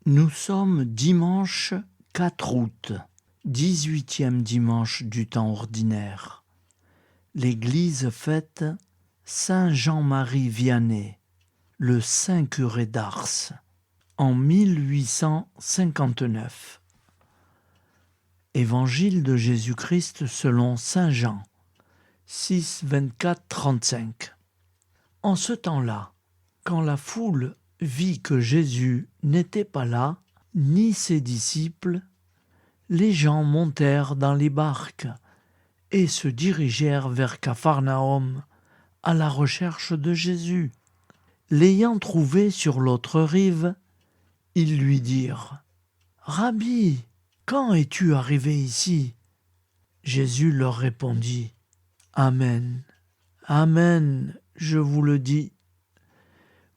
Nous sommes dimanche 4 août, 18e dimanche du temps ordinaire. L'Église fête Saint Jean-Marie Vianney, le saint curé d'Ars, en 1859. Évangile de Jésus-Christ selon saint Jean, 6, 24, 35. En ce temps-là, quand la foule vit que Jésus n'était pas là, ni ses disciples, les gens montèrent dans les barques et se dirigèrent vers Capharnaüm à la recherche de Jésus. L'ayant trouvé sur l'autre rive, ils lui dirent : « Rabbi, quand es-tu arrivé ici ?» Jésus leur répondit : « Amen, Amen, je vous le dis.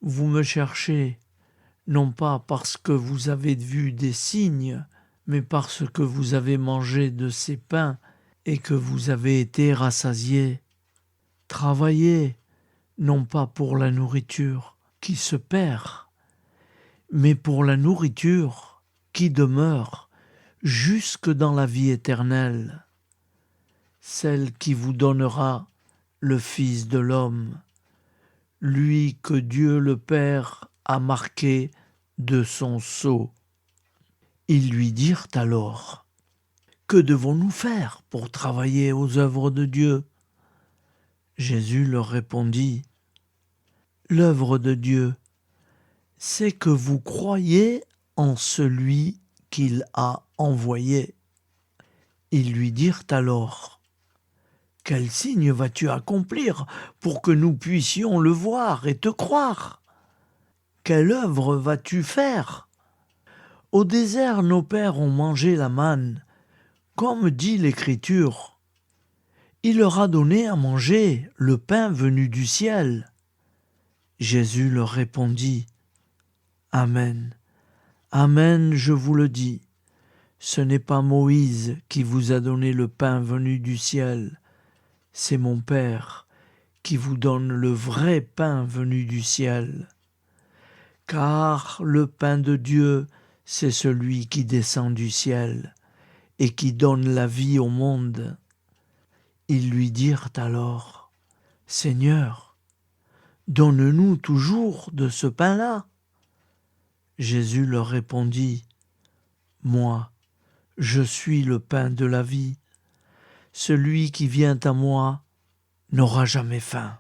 Vous me cherchez, non pas parce que vous avez vu des signes, mais parce que vous avez mangé de ces pains et que vous avez été rassasiés. Travaillez, non pas pour la nourriture qui se perd, mais pour la nourriture qui demeure jusque dans la vie éternelle, celle qui vous donnera le Fils de l'homme, lui que Dieu le Père a marqué de son sceau. » Ils lui dirent alors : « Que devons-nous faire pour travailler aux œuvres de Dieu ?» Jésus leur répondit : « L'œuvre de Dieu, c'est que vous croyez en celui qu'il a envoyé. » Ils lui dirent alors : « Quel signe vas-tu accomplir pour que nous puissions le voir et te croire ? Quelle œuvre vas-tu faire ? Au désert, nos pères ont mangé la manne, comme dit l'Écriture. Il leur a donné à manger le pain venu du ciel. » Jésus leur répondit : « Amen, Amen, je vous le dis, ce n'est pas Moïse qui vous a donné le pain venu du ciel, c'est mon Père qui vous donne le vrai pain venu du ciel. Car le pain de Dieu, c'est celui qui descend du ciel et qui donne la vie au monde. » Ils lui dirent alors : « Seigneur, donne-nous toujours de ce pain-là. » Jésus leur répondit : « Moi, je suis le pain de la vie. Celui qui vient à moi n'aura jamais faim.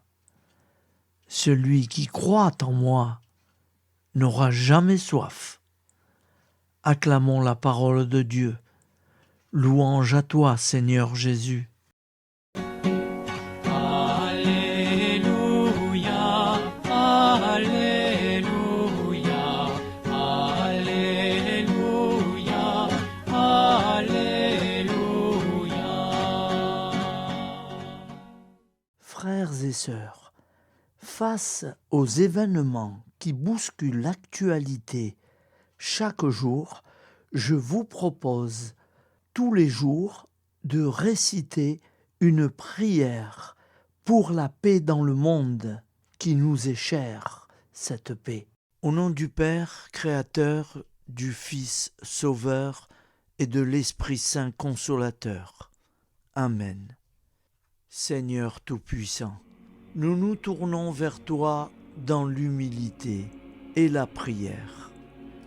Celui qui croit en moi n'aura jamais soif. » Acclamons la parole de Dieu. Louange à toi, Seigneur Jésus. Alléluia, Alléluia, Alléluia, Alléluia. Frères et sœurs, face aux événements qui bousculent l'actualité chaque jour, je vous propose tous les jours de réciter une prière pour la paix dans le monde qui nous est chère, cette paix. Au nom du Père, Créateur, du Fils, Sauveur et de l'Esprit Saint Consolateur. Amen. Seigneur Tout-Puissant, nous nous tournons vers toi dans l'humilité et la prière,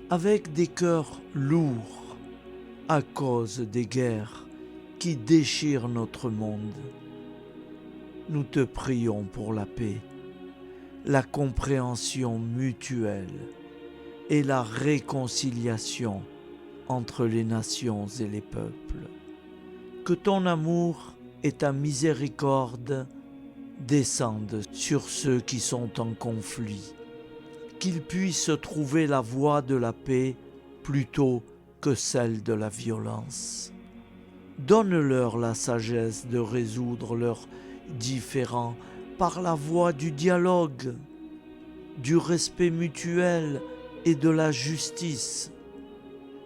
avec des cœurs lourds à cause des guerres qui déchirent notre monde. Nous te prions pour la paix, la compréhension mutuelle et la réconciliation entre les nations et les peuples. Que ton amour et ta miséricorde descendent sur ceux qui sont en conflit, qu'ils puissent trouver la voie de la paix plutôt que celle de la violence. Donne-leur la sagesse de résoudre leurs différends par la voie du dialogue, du respect mutuel et de la justice.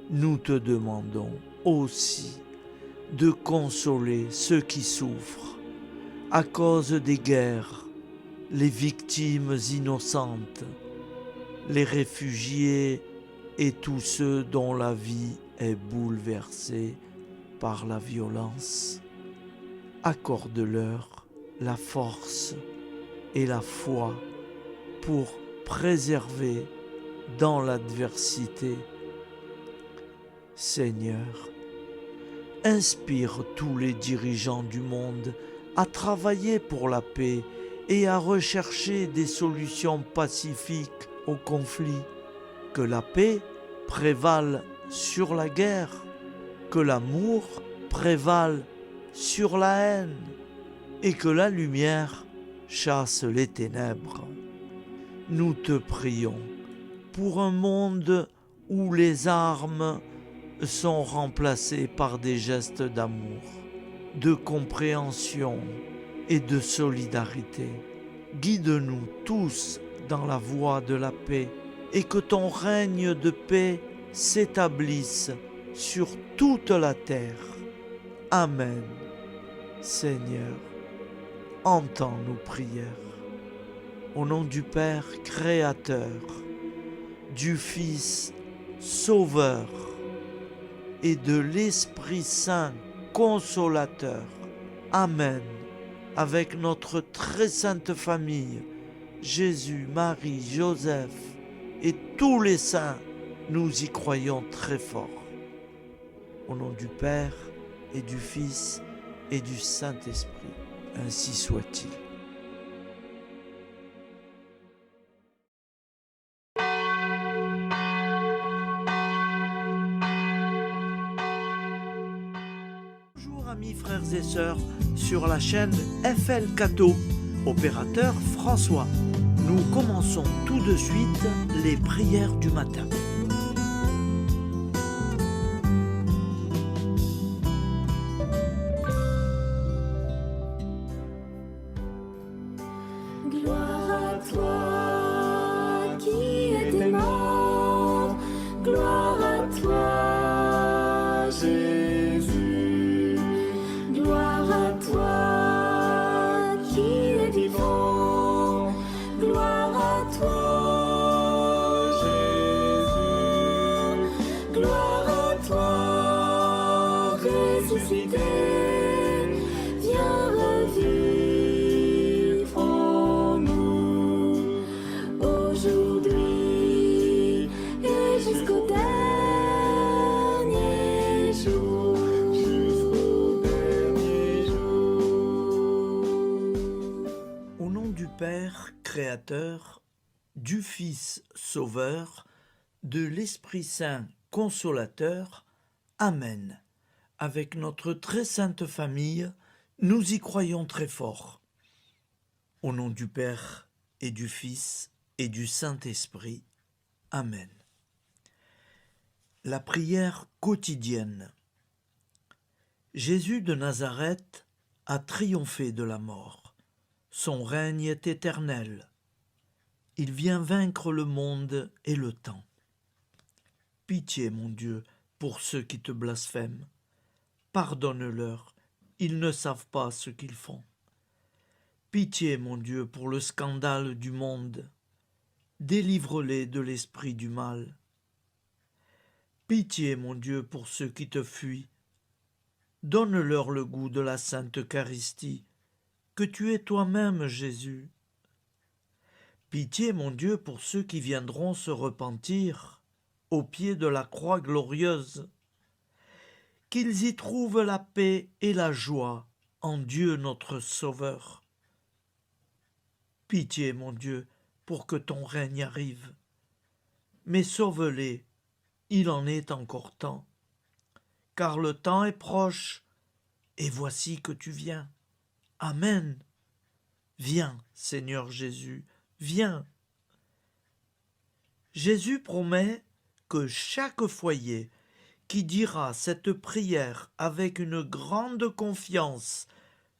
Nous te demandons aussi de consoler ceux qui souffrent à cause des guerres, les victimes innocentes, les réfugiés et tous ceux dont la vie est bouleversée par la violence. Accorde-leur la force et la foi pour préserver dans l'adversité. Seigneur, inspire tous les dirigeants du monde à travailler pour la paix et à rechercher des solutions pacifiques aux conflits. Que la paix prévale sur la guerre, que l'amour prévale sur la haine et que la lumière chasse les ténèbres. Nous te prions pour un monde où les armes sont remplacées par des gestes d'amour, de compréhension et de solidarité. Guide-nous tous dans la voie de la paix et que ton règne de paix s'établisse sur toute la terre. Amen. Seigneur, entends nos prières. Au nom du Père Créateur, du Fils Sauveur et de l'Esprit Saint Consolateur. Amen. Avec notre très sainte famille, Jésus, Marie, Joseph et tous les saints, nous y croyons très fort. Au nom du Père et du Fils et du Saint-Esprit, ainsi soit-il. Bonjour amis frères et sœurs sur la chaîne FL Cato, opérateur François. Nous commençons tout de suite les prières du matin. Gloire à toi qui es mort, gloire à toi Jésus, gloire à toi qui es vivant, gloire à toi Jésus, gloire à toi ressuscité, viens revivre en nous aujourd'hui et jusqu'au dernier jour. Au nom du Père Créateur, du Fils Sauveur, de l'Esprit Saint Consolateur. Amen. Avec notre très sainte famille, nous y croyons très fort. Au nom du Père et du Fils et du Saint-Esprit. Amen. La prière quotidienne. Jésus de Nazareth a triomphé de la mort. Son règne est éternel. Il vient vaincre le monde et le temps. Pitié, mon Dieu, pour ceux qui te blasphèment. Pardonne-leur, ils ne savent pas ce qu'ils font. Pitié, mon Dieu, pour le scandale du monde. Délivre-les de l'esprit du mal. Pitié, mon Dieu, pour ceux qui te fuient. Donne-leur le goût de la sainte Eucharistie, que tu es toi-même, Jésus. Pitié, mon Dieu, pour ceux qui viendront se repentir au pied de la croix glorieuse, qu'ils y trouvent la paix et la joie en Dieu notre Sauveur. Pitié, mon Dieu, pour que ton règne arrive. Mais sauve-les, il en est encore temps, car le temps est proche, et voici que tu viens. Amen. Viens, Seigneur Jésus, viens. Jésus promet que chaque foyer qui dira cette prière avec une grande confiance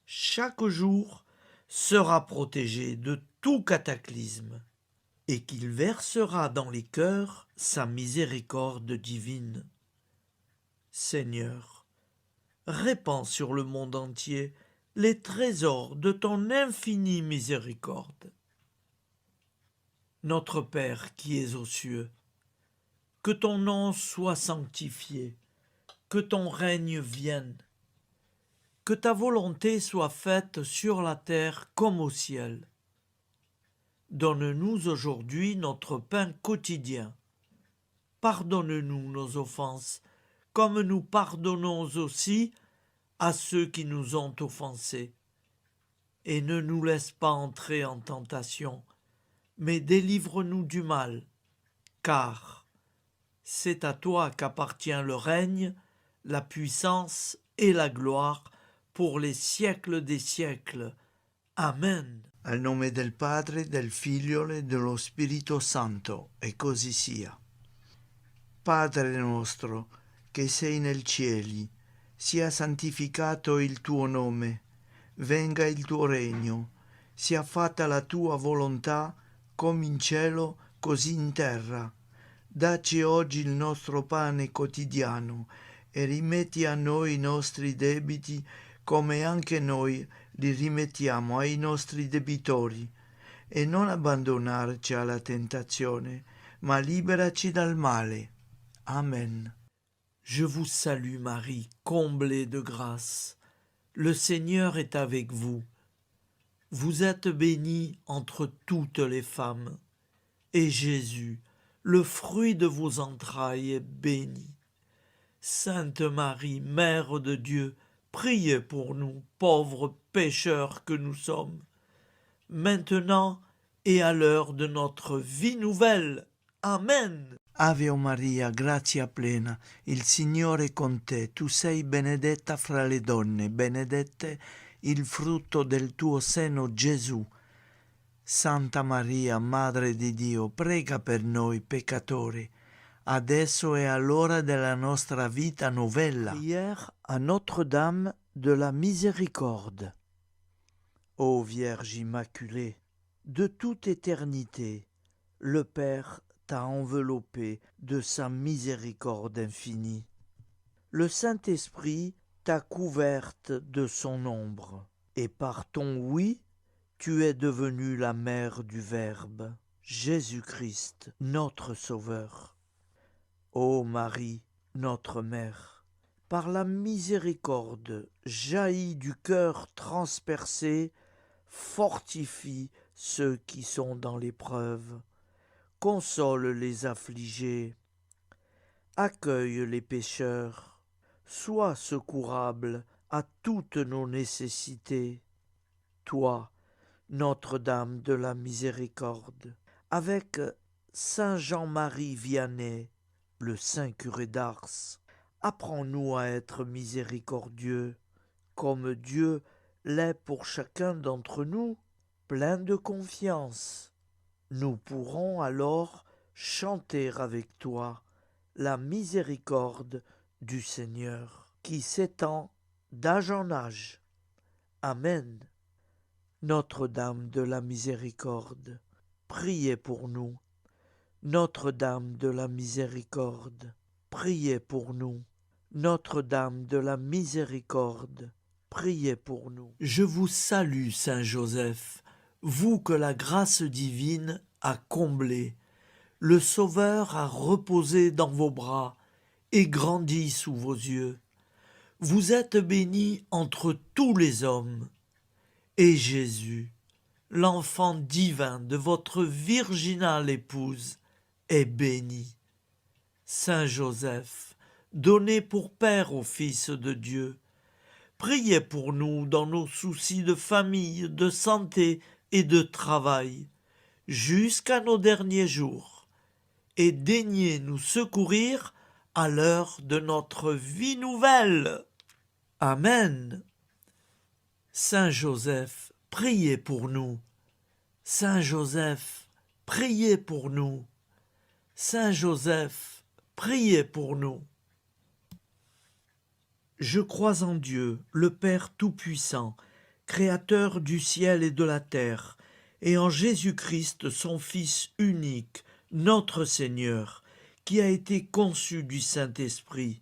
chaque jour sera protégé de tout cataclysme et qu'il versera dans les cœurs sa miséricorde divine. Seigneur, répands sur le monde entier les trésors de ton infinie miséricorde. Notre Père qui es aux cieux, Que ton nom soit sanctifié, que ton règne vienne, que ta volonté soit faite sur la terre comme au ciel. Donne-nous aujourd'hui notre pain quotidien. Pardonne-nous nos offenses, comme nous pardonnons aussi à ceux qui nous ont offensés. Et ne nous laisse pas entrer en tentation, mais délivre-nous du mal, car c'est à toi qu'appartient le règne, la puissance et la gloire pour les siècles des siècles. Amen. Al nome del Padre, del Figlio e dello Spirito Santo, e così sia. Padre nostro, che sei nel cieli, sia santificato il tuo nome, venga il tuo regno, sia fatta la tua volontà, come in cielo, così in terra. Dacci oggi il nostro pane quotidiano e rimetti a noi i nostri debiti, come anche noi li rimettiamo ai nostri debitori, e non abbandonarci alla tentazione, ma liberaci dal male. Amen. Je vous salue Marie, comblée de grâce. Le Seigneur est avec vous. Vous êtes bénie entre toutes les femmes, et Jésus, le fruit de vos entrailles, est béni. Sainte Marie, Mère de Dieu, priez pour nous, pauvres pécheurs que nous sommes, maintenant et à l'heure de notre vie nouvelle. Amen. Ave Maria, grazia plena, il Signore è con te, tu sei benedetta fra le donne, benedetto il frutto del tuo seno, Gesù. Santa Maria, Madre di Dio, prega per noi peccatori, adesso e all'ora della nostra vita novella. Prière à Notre-Dame de la Miséricorde. Ô Vierge Immaculée, De toute éternité, le Père t'a enveloppé de sa miséricorde infinie. Le Saint-Esprit t'a couverte de son ombre, et par ton oui, tu es devenue la mère du Verbe, Jésus-Christ, notre Sauveur. Ô Marie, notre Mère, par la miséricorde jaillie du cœur transpercé, fortifie ceux qui sont dans l'épreuve, console les affligés, accueille les pécheurs, sois secourable à toutes nos nécessités. Toi, Notre-Dame de la Miséricorde, avec Saint Jean-Marie Vianney, le Saint curé d'Ars, apprends-nous à être miséricordieux, comme Dieu l'est pour chacun d'entre nous, plein de confiance. Nous pourrons alors chanter avec toi la miséricorde du Seigneur, qui s'étend d'âge en âge. Amen. Notre-Dame de la Miséricorde, priez pour nous. Notre-Dame de la Miséricorde, priez pour nous. Notre-Dame de la Miséricorde, priez pour nous. Je vous salue, Saint Joseph, vous que la grâce divine a comblé. Le Sauveur a reposé dans vos bras et grandi sous vos yeux. Vous êtes bénie entre tous les hommes. Et Jésus, l'enfant divin de votre virginale épouse, est béni. Saint Joseph, donné pour Père au Fils de Dieu, priez pour nous dans nos soucis de famille, de santé et de travail, jusqu'à nos derniers jours, et daignez nous secourir à l'heure de notre vie nouvelle. Amen. Saint Joseph, priez pour nous. Saint Joseph, priez pour nous. Saint Joseph, priez pour nous. Je crois en Dieu, le Père Tout-Puissant, Créateur du ciel et de la terre, et en Jésus-Christ, son Fils unique, notre Seigneur, qui a été conçu du Saint-Esprit,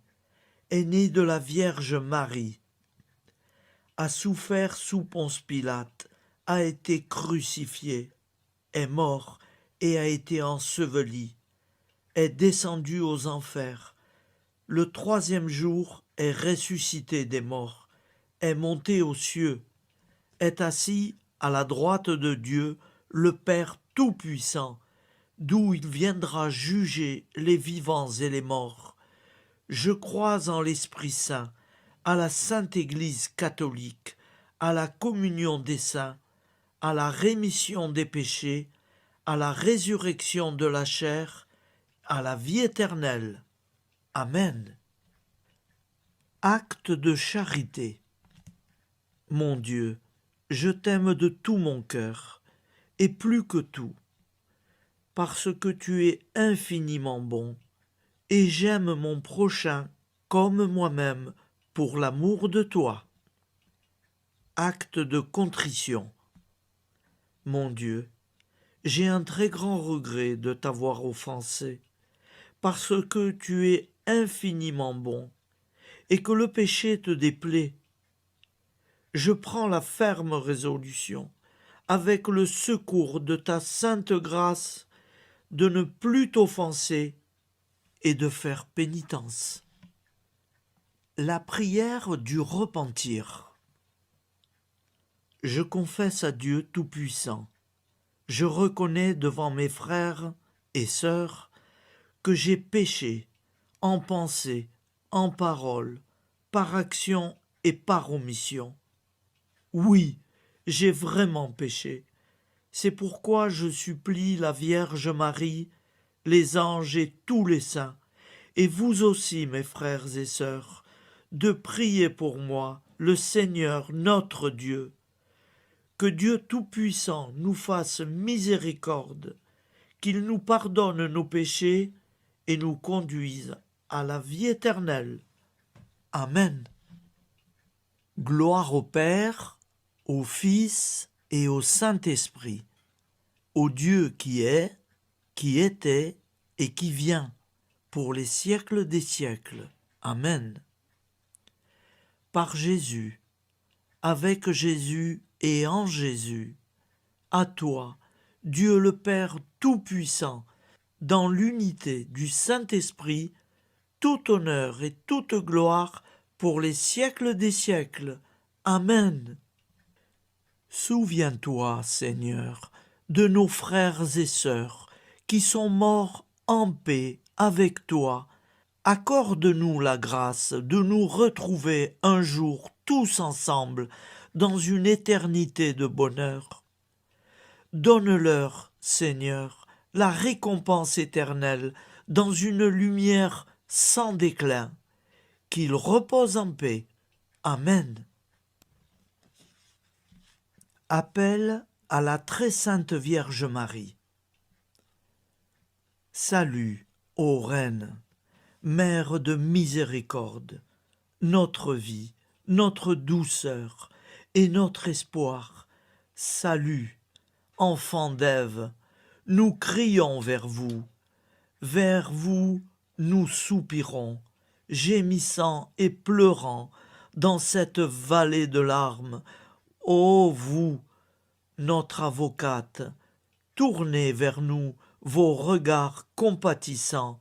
est né de la Vierge Marie, a souffert sous Ponce Pilate, a été crucifié, est mort et a été enseveli, est descendu aux enfers. Le 3e jour est ressuscité des morts, est monté aux cieux, est assis à la droite de Dieu, le Père Tout-Puissant, d'où il viendra juger les vivants et les morts. Je crois en l'Esprit Saint, à la Sainte Église catholique, à la communion des saints, à la rémission des péchés, à la résurrection de la chair, à la vie éternelle. Amen. Acte de charité. Mon Dieu, je t'aime de tout mon cœur, et plus que tout, parce que tu es infiniment bon, et j'aime mon prochain comme moi-même pour l'amour de toi. Acte de contrition. Mon Dieu, j'ai un très grand regret de t'avoir offensé, parce que tu es infiniment bon, et que le péché te déplaît. Je prends la ferme résolution, avec le secours de ta sainte grâce, de ne plus t'offenser et de faire pénitence. La prière du repentir. Je confesse à Dieu Tout-Puissant, je reconnais devant mes frères et sœurs que j'ai péché en pensée, en parole, par action et par omission. Oui, j'ai vraiment péché. C'est pourquoi je supplie la Vierge Marie, les anges et tous les saints, et vous aussi, mes frères et sœurs, de prier pour moi, le Seigneur notre Dieu. Que Dieu Tout-Puissant nous fasse miséricorde, qu'il nous pardonne nos péchés et nous conduise à la vie éternelle. Amen. Gloire au Père, au Fils et au Saint-Esprit, au Dieu qui est, qui était et qui vient, pour les siècles des siècles. Amen. Par Jésus, avec Jésus et en Jésus, à toi, Dieu le Père Tout-Puissant, dans l'unité du Saint-Esprit, tout honneur et toute gloire pour les siècles des siècles. Amen. Souviens-toi, Seigneur, de nos frères et sœurs qui sont morts en paix avec toi. Accorde-nous la grâce de nous retrouver un jour tous ensemble dans une éternité de bonheur. Donne-leur, Seigneur, la récompense éternelle dans une lumière sans déclin. Qu'ils reposent en paix. Amen. Appel à la très sainte Vierge Marie. Salut, ô Reine, Mère de miséricorde, notre vie, notre douceur et notre espoir. Salut, enfant d'Ève, nous crions vers vous nous soupirons, gémissant et pleurant dans cette vallée de larmes. Ô vous, notre avocate, tournez vers nous vos regards compatissants,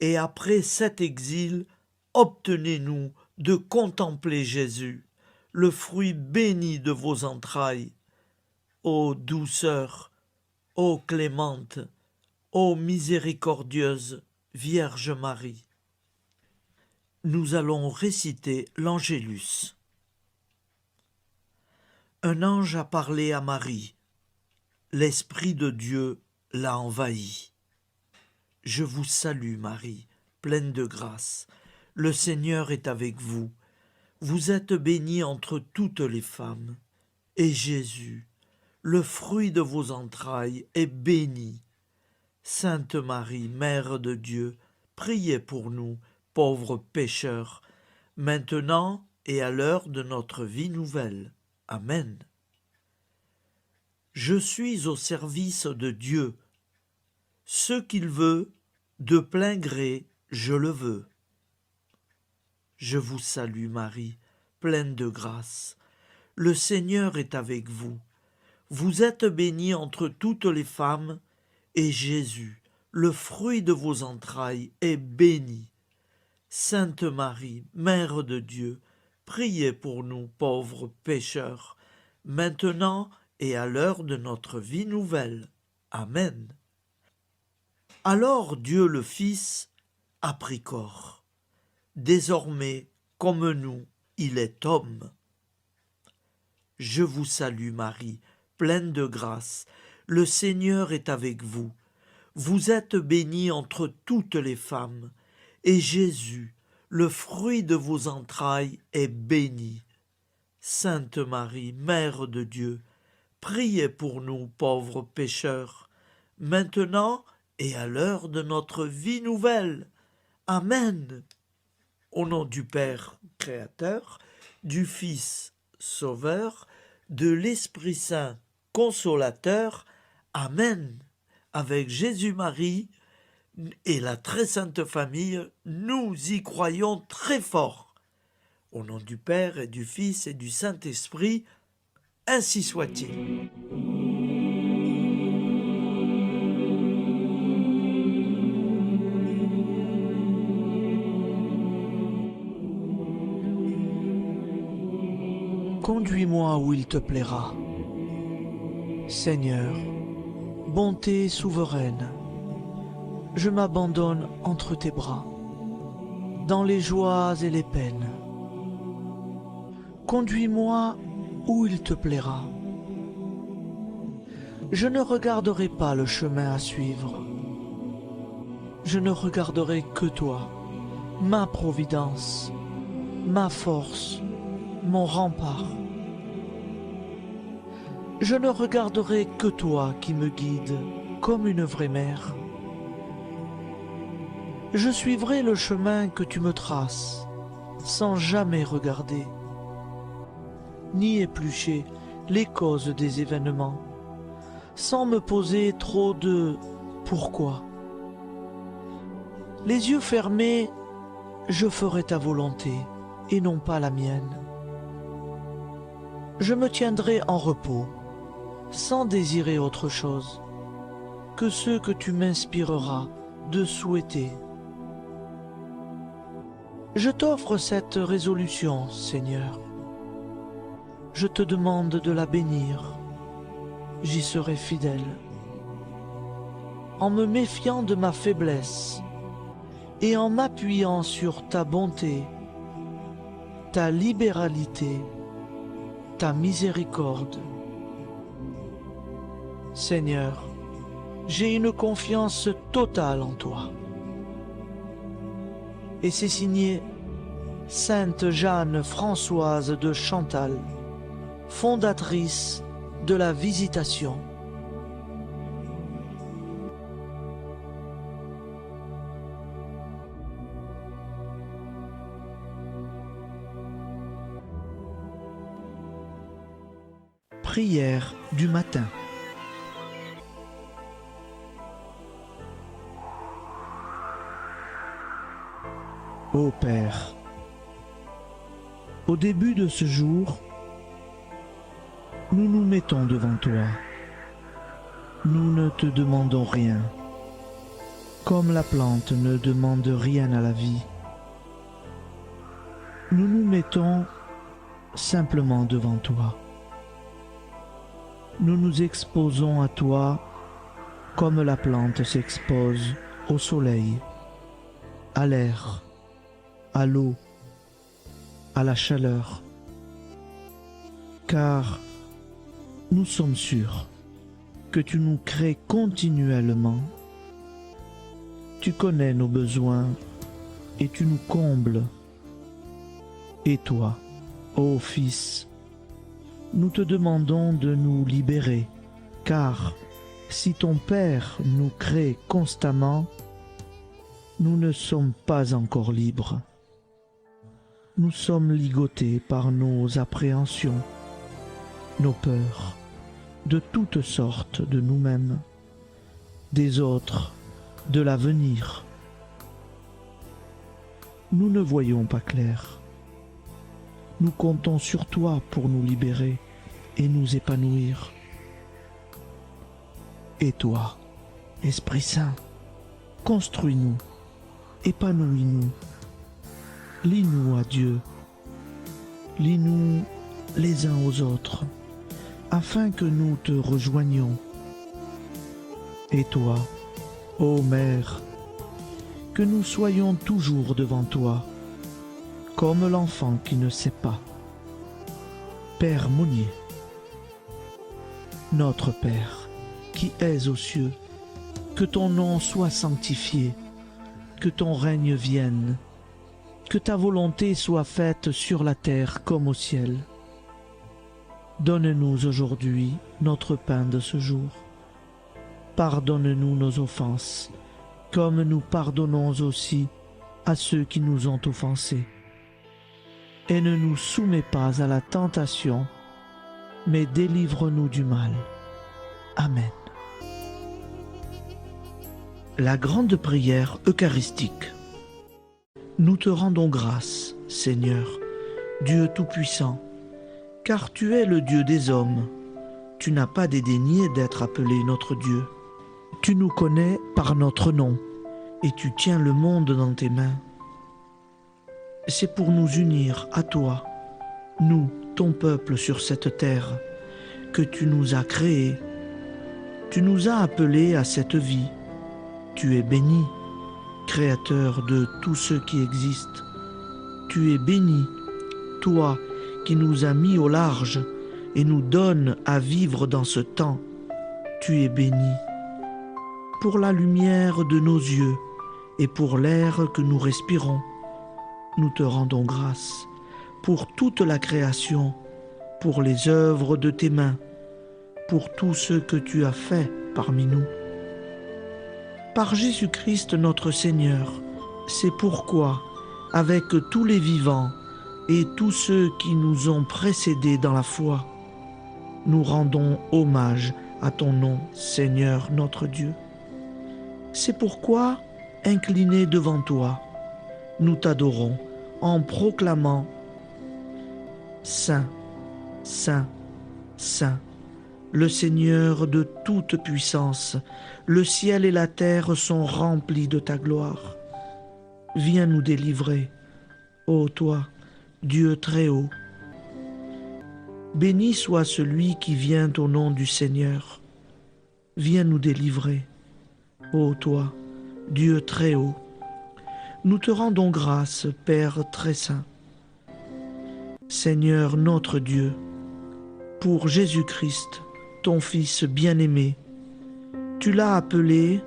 et après cet exil, obtenez-nous de contempler Jésus, le fruit béni de vos entrailles. Ô douceur, ô clémente, ô miséricordieuse Vierge Marie. Nous allons réciter l'Angélus. Un ange a parlé à Marie. L'Esprit de Dieu l'a envahie. Je vous salue, Marie, pleine de grâce. Le Seigneur est avec vous. Vous êtes bénie entre toutes les femmes. Et Jésus, le fruit de vos entrailles, est béni. Sainte Marie, Mère de Dieu, priez pour nous, pauvres pécheurs, maintenant et à l'heure de notre vie nouvelle. Amen. Je suis au service de Dieu. Ce qu'il veut, de plein gré, je le veux. Je vous salue, Marie, pleine de grâce. Le Seigneur est avec vous. Vous êtes bénie entre toutes les femmes, et Jésus, le fruit de vos entrailles est béni. Sainte Marie, Mère de Dieu, priez pour nous pauvres pécheurs, maintenant et à l'heure de notre vie nouvelle. Amen. Alors Dieu le Fils a pris corps. Désormais, comme nous, il est homme. Je vous salue Marie, pleine de grâce, le Seigneur est avec vous. Vous êtes bénie entre toutes les femmes, et Jésus, le fruit de vos entrailles, est béni. Sainte Marie, Mère de Dieu, priez pour nous pauvres pécheurs, maintenant et à l'heure de notre vie nouvelle. Amen. Au nom du Père Créateur, du Fils Sauveur, de l'Esprit Saint Consolateur. Amen. Avec Jésus-Marie et la très sainte famille, nous y croyons très fort. Au nom du Père et du Fils et du Saint-Esprit, ainsi soit-il. Conduis-moi où il te plaira. Seigneur, bonté souveraine, je m'abandonne entre tes bras, dans les joies et les peines. Conduis-moi où il te plaira. Je ne regarderai pas le chemin à suivre. Je ne regarderai que toi, ma providence, ma force, mon rempart. Je ne regarderai que toi qui me guides comme une vraie mère. Je suivrai le chemin que tu me traces, sans jamais regarder, ni éplucher les causes des événements, sans me poser trop de « pourquoi ». Les yeux fermés, je ferai ta volonté et non pas la mienne. Je me tiendrai en repos, sans désirer autre chose que ce que tu m'inspireras de souhaiter. Je t'offre cette résolution, Seigneur. Je te demande de la bénir. J'y serai fidèle. En me méfiant de ma faiblesse et en m'appuyant sur ta bonté, ta libéralité, ta miséricorde. Seigneur, j'ai une confiance totale en toi. Et c'est signé Sainte Jeanne Françoise de Chantal, fondatrice de la Visitation. Prière du matin. Ô Père, au début de ce jour, nous nous mettons devant toi. Nous ne te demandons rien, comme la plante ne demande rien à la vie. Nous nous mettons simplement devant toi. Nous nous exposons à toi comme la plante s'expose au soleil, à l'air, à l'eau, à la chaleur, car nous sommes sûrs que tu nous crées continuellement. Tu connais nos besoins et tu nous combles. Et toi, ô Fils, nous te demandons de nous libérer, car si ton Père nous crée constamment, nous ne sommes pas encore libres. Nous sommes ligotés par nos appréhensions, nos peurs, de toutes sortes de nous-mêmes, des autres, de l'avenir. Nous ne voyons pas clair. Nous comptons sur toi pour nous libérer et nous épanouir. Et toi, Esprit Saint, construis-nous, épanouis-nous, lie-nous à Dieu, lie-nous les uns aux autres, afin que nous te rejoignions. Et toi, ô Mère, que nous soyons toujours devant toi, comme l'enfant qui ne sait pas. Père Mounier, notre Père, qui es aux cieux, que ton nom soit sanctifié, que ton règne vienne, que ta volonté soit faite sur la terre comme au ciel. Donne-nous aujourd'hui notre pain de ce jour. Pardonne-nous nos offenses, comme nous pardonnons aussi à ceux qui nous ont offensés. Et ne nous soumets pas à la tentation, mais délivre-nous du mal. Amen. La grande prière eucharistique. Nous te rendons grâce, Seigneur, Dieu Tout-Puissant, car tu es le Dieu des hommes. Tu n'as pas dédaigné d'être appelé notre Dieu. Tu nous connais par notre nom, et tu tiens le monde dans tes mains. C'est pour nous unir à toi, nous, ton peuple sur cette terre, que tu nous as créés. Tu nous as appelés à cette vie. Tu es béni, Créateur de tout ce qui existe. Tu es béni, toi qui nous as mis au large et nous donnes à vivre dans ce temps. Tu es béni. Pour la lumière de nos yeux et pour l'air que nous respirons, nous te rendons grâce. Pour toute la création, pour les œuvres de tes mains, pour tout ce que tu as fait parmi nous. Par Jésus-Christ notre Seigneur, c'est pourquoi, avec tous les vivants et tous ceux qui nous ont précédés dans la foi, nous rendons hommage à ton nom, Seigneur notre Dieu. C'est pourquoi, inclinés devant toi, nous t'adorons en proclamant « Saint, Saint, Saint ». Le Seigneur de toute puissance, le ciel et la terre sont remplis de ta gloire. Viens nous délivrer, ô toi, Dieu très haut. Béni soit celui qui vient au nom du Seigneur. Viens nous délivrer, ô toi, Dieu très haut. Nous te rendons grâce, Père très saint. Seigneur notre Dieu, pour Jésus-Christ, ton Fils bien-aimé, tu l'as appelé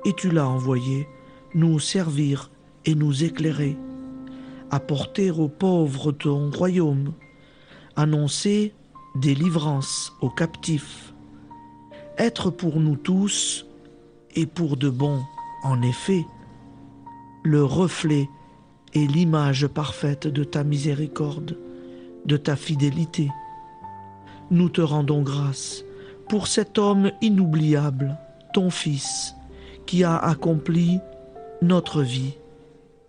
et tu l'as envoyé nous servir et nous éclairer, apporter aux pauvres ton royaume, annoncer délivrance aux captifs, être pour nous tous et pour de bon, en effet, le reflet et l'image parfaite de ta miséricorde, de ta fidélité. Nous te rendons grâce pour cet homme inoubliable, ton Fils, qui a accompli notre vie,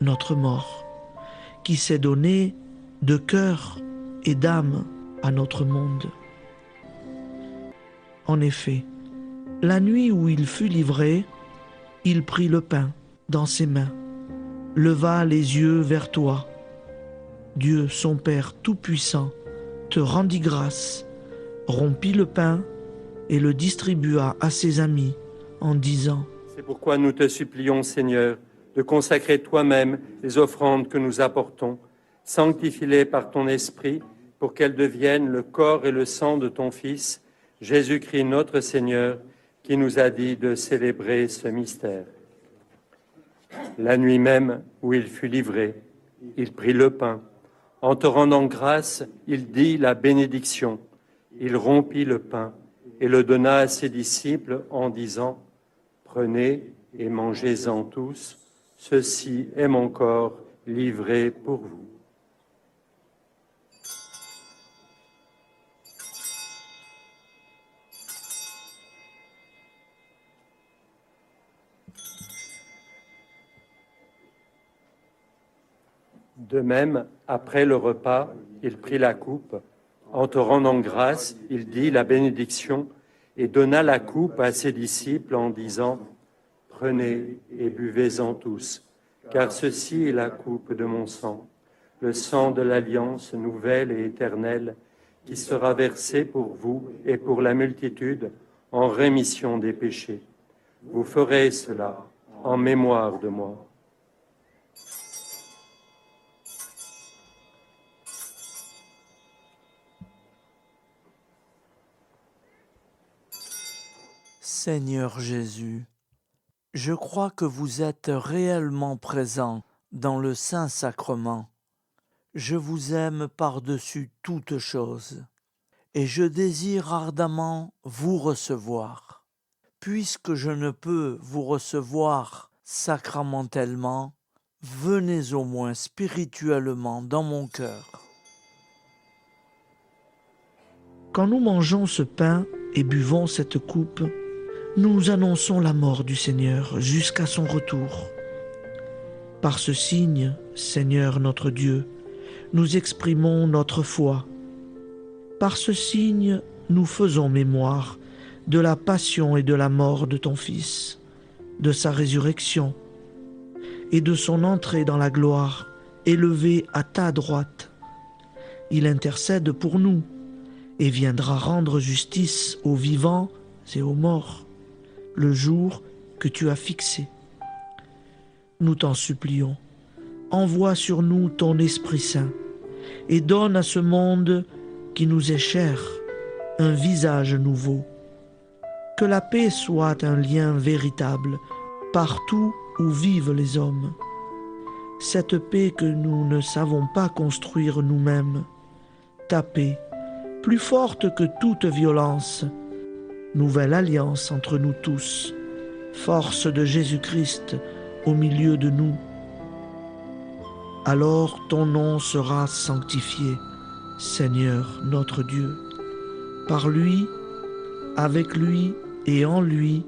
notre mort, qui s'est donné de cœur et d'âme à notre monde. En effet, la nuit où il fut livré, il prit le pain dans ses mains, leva les yeux vers toi. Dieu, son Père Tout-Puissant, te rendit grâce, rompit le pain et le distribua à ses amis en disant « C'est pourquoi nous te supplions, Seigneur, de consacrer toi-même les offrandes que nous apportons. Sanctifie-les par ton Esprit pour qu'elles deviennent le corps et le sang de ton Fils, Jésus-Christ notre Seigneur, qui nous a dit de célébrer ce mystère. La nuit même où il fut livré, il prit le pain. En te rendant grâce, il dit la bénédiction. Il rompit le pain et le donna à ses disciples en disant « Prenez et mangez-en tous, ceci est mon corps livré pour vous. » De même, après le repas, il prit la coupe. En te rendant grâce, il dit la bénédiction et donna la coupe à ses disciples en disant « Prenez et buvez-en tous, car ceci est la coupe de mon sang, le sang de l'alliance nouvelle et éternelle, qui sera versé pour vous et pour la multitude en rémission des péchés. Vous ferez cela en mémoire de moi. Seigneur Jésus, je crois que vous êtes réellement présent dans le Saint-Sacrement. Je vous aime par-dessus toute chose et je désire ardemment vous recevoir. Puisque je ne peux vous recevoir sacramentellement, venez au moins spirituellement dans mon cœur. Quand nous mangeons ce pain et buvons cette coupe, nous annonçons la mort du Seigneur jusqu'à son retour. Par ce signe, Seigneur notre Dieu, nous exprimons notre foi. Par ce signe, nous faisons mémoire de la passion et de la mort de ton Fils, de sa résurrection et de son entrée dans la gloire, élevé à ta droite. Il intercède pour nous et viendra rendre justice aux vivants et aux morts, le jour que tu as fixé. Nous t'en supplions, envoie sur nous ton Esprit Saint et donne à ce monde qui nous est cher un visage nouveau. Que la paix soit un lien véritable partout où vivent les hommes. Cette paix que nous ne savons pas construire nous-mêmes. Ta paix, plus forte que toute violence. Nouvelle alliance entre nous tous. Force de Jésus-Christ au milieu de nous. Alors ton nom sera sanctifié, Seigneur notre Dieu. Par lui, avec lui et en lui,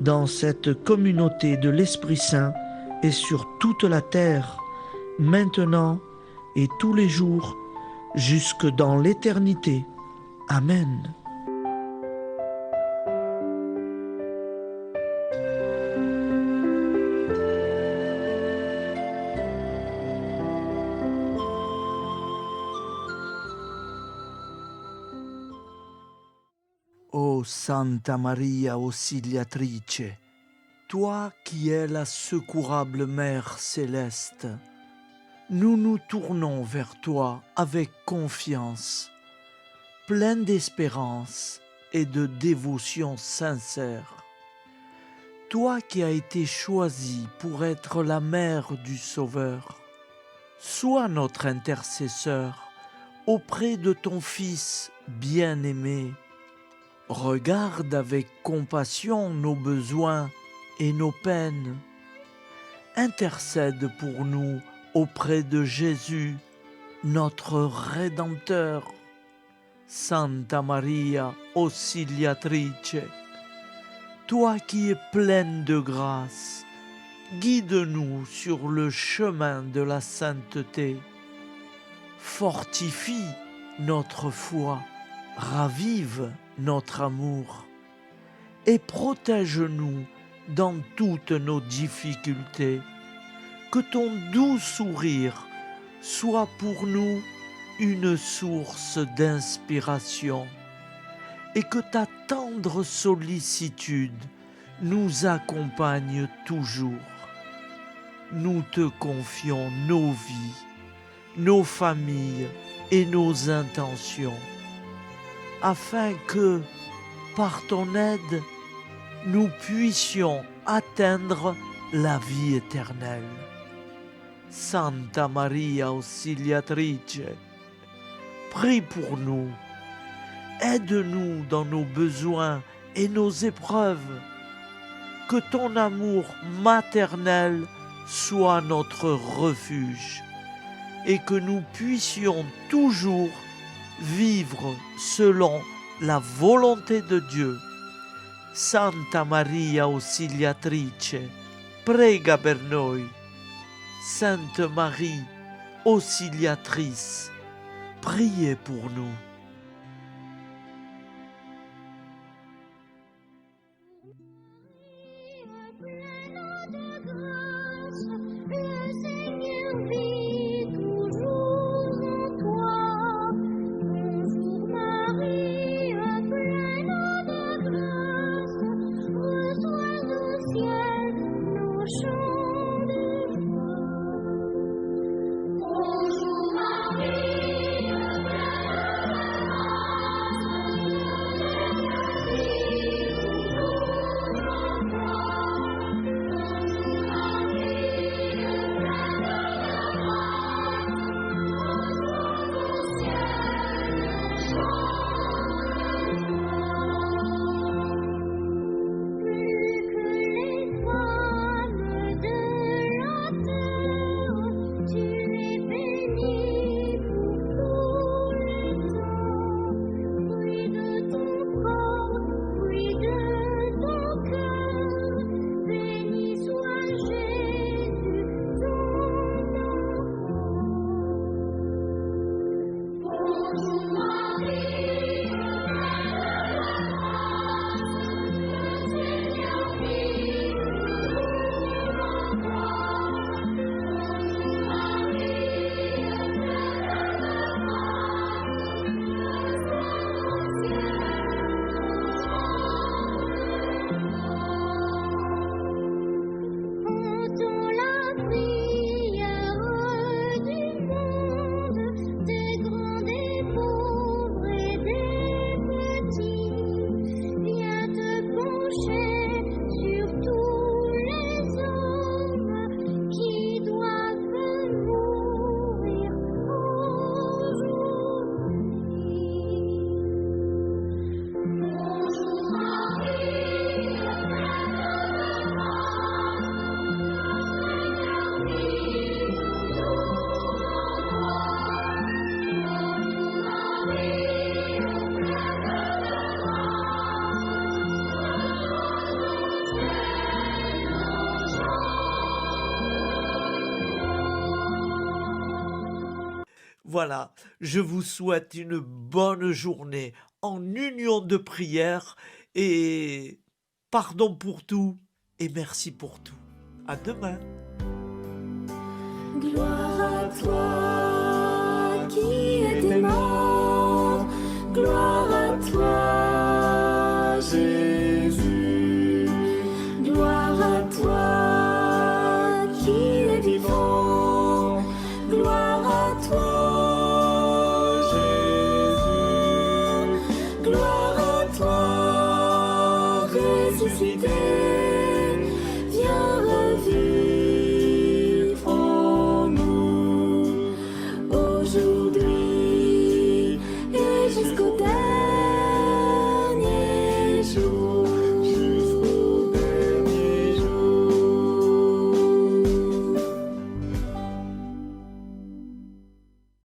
dans cette communauté de l'Esprit Saint et sur toute la terre, maintenant et tous les jours, jusque dans l'éternité. Amen. Ô Santa Maria Auxiliatrice, toi qui es la secourable Mère céleste, nous nous tournons vers toi avec confiance, plein d'espérance et de dévotion sincère. Toi qui as été choisie pour être la mère du Sauveur, sois notre intercesseur auprès de ton Fils bien-aimé. Regarde avec compassion nos besoins et nos peines. Intercède pour nous auprès de Jésus, notre Rédempteur. Santa Maria Auxiliatrice, toi qui es pleine de grâce, guide-nous sur le chemin de la sainteté. Fortifie notre foi, ravive notre amour et protège-nous dans toutes nos difficultés. Que ton doux sourire soit pour nous une source d'inspiration et que ta tendre sollicitude nous accompagne toujours. Nous te confions nos vies, nos familles et nos intentions, afin que, par ton aide, nous puissions atteindre la vie éternelle. Santa Maria Auxiliatrice, prie pour nous, aide-nous dans nos besoins et nos épreuves, que ton amour maternel soit notre refuge et que nous puissions toujours vivre selon la volonté de Dieu. Santa Maria Auxiliatrice, prega per noi. Sainte Marie, Auxiliatrice, priez pour nous. Voilà, je vous souhaite une bonne journée en union de prière et pardon pour tout et merci pour tout. À demain. Gloire à toi qui étais mort, gloire à toi Jésus, gloire à toi qui es vivant, gloire à toi Jésus, gloire à toi ressuscité.